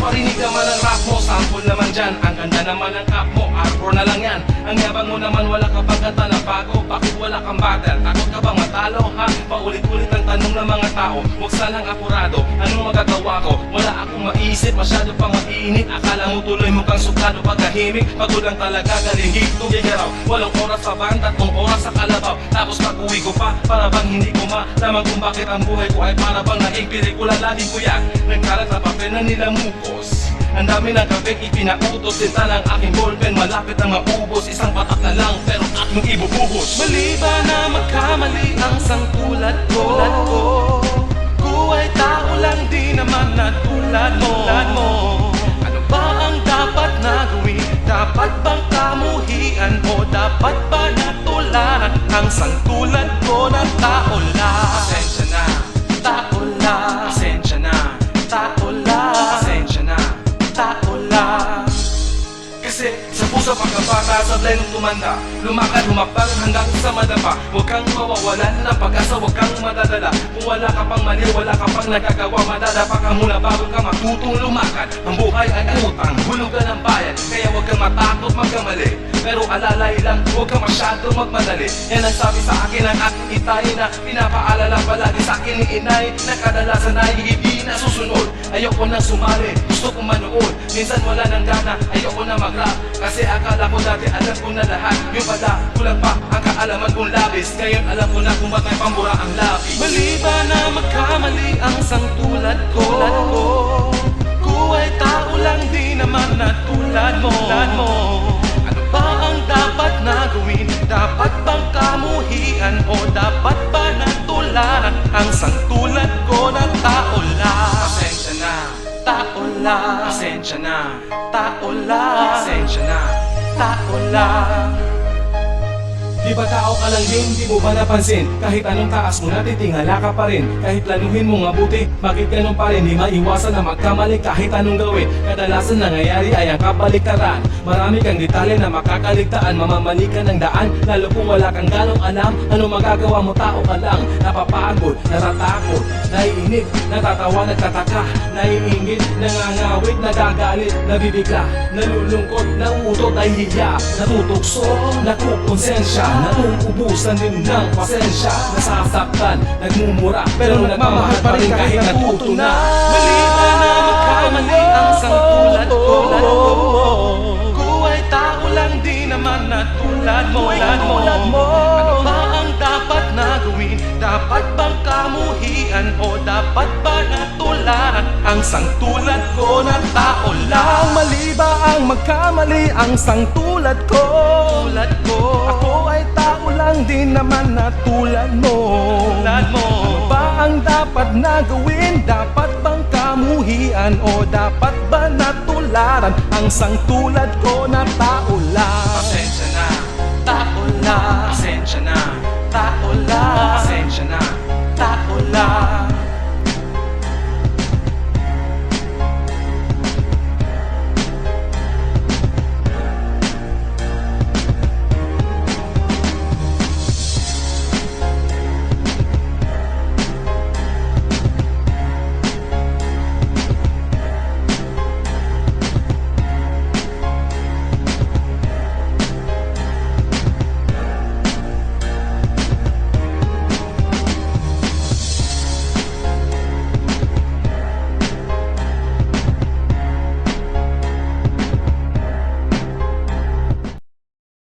Parinig naman ang rap mo, sample naman dyan. Ang ganda naman ang cap mo, arbor na lang yan. Ang yabang mo naman, wala ka bang kanta na bago? Bakit wala kang battle? Takot ka bang matalo, ha? Paulit-ulit ang tanong ng mga tao. Huwag sanang apurado, anong magagawa ko? Wala akong maisip, masyado pang mainit. Akala mo tuloy mo kang sukado pagkahimik. Pagod lang talaga, galing hito, gigaraw. 8 oras sa banda, 3 oras sa kalabaw. Tapos pag-uwi ko pa, para bang hindi ko malaman kung bakit ang buhay ko ay para bang naing pelikula. Laging kuya, nagkalat na papel na nilamukos. Ang dami ng kabig ipinautos. Sinta ng aking ballpen, malapit na maubos. Isang patak na lang, pero aking ibubuhos. Mali ba na magkamali ang sangtulad ko? Ku ay tao lang, di naman na tulad mo. Ano ba ang dapat na gawin? Dapat bang kamuhian o dapat ba natularan ang sangtulad ko na tao lang? Pasensya na, tao lang. Pasensya na, tao lang. Pasensya na, tao lang. Kasi sa puso pagkabata, sa blend tumanda, lumakad, humakbang hanggang sa madapa. Huwag kang mawawalan ng pag-asa, huwag kang madadala. Kung wala ka pang mali, wala ka pang nagagawa, madadapa ka muna bago ka matutong lumakad. Ang buhay ay utang, hulugan ng bayan, kaya huwag kang matakot magkamali. Pero alalay lang, huwag kang masyado magmadali. Yan ang sabi sa akin ng aking itay na pinapaalala palagi sa akin ni inay, na kadalasan ay hindi na susunod. Ayoko na sumali, gusto kong manood. Minsan wala nang gana, ayoko na mag-rap. Kasi akala ko dati alam ko na lahat. Yung pala, kulang pa ang kaalaman kong labis. Ngayon alam ko na kung ba't may pambura ang labis. Mali ba na magkamali ang sangtulad ko? Ku ay tao lang, di naman na tulad mo. Ano ba ang dapat na gawin? Dapat bang kamuhian o dapat ba natularan ang sangtulad ko na tao lang? Pasensya na, tao lang. Pasensya na, tao lang. Pasensya na, tao lang. Di ba tao ka lang din, di mo ba napansin? Kahit anong taas mo natitingala ka pa rin. Kahit planuhin mo mabuti, bakit ganun pa rin? Di maiwasan na magkamali kahit anong gawin. Kadalasan nangyayari ay ang kabaliktaran. Marami kang detalye na makakaligtaan. Mamamali ka ng daan, lalo kung wala kang ganong alam. Ano magagawa mo, tao ka lang. Napapagod, natatakot, naiinip, natatawa, nagtataka, naiingit, nangangawit, nagagalit, nabibigla, nalulungkot, nauutot, ay hiya, natutukso, nakukonsensya, nauubusan din ng pasensya, nasasaktan, nagmumura, pero nagmamahal pa rin kahit natuto na. Mali ba na magkamali ang sangtulad ko? Ku ay tao lang, di naman na tulad mo. Ano ba ang dapat na gawin? Dapat bang kamuhian o dapat ba natularan ang sangtulad ko na tao lang? Mali ba ang magkamali ang sangtulad ko? Ako ay tao lang, di naman na tulad mo. Ano ba ang dapat na gawin? Dapat bang kamuhian o dapat ba natularan ang sangtulad ko na tao lang? Pasensya na, tao lang. Pasensya na, tao lang. Pasensya na, tao lang.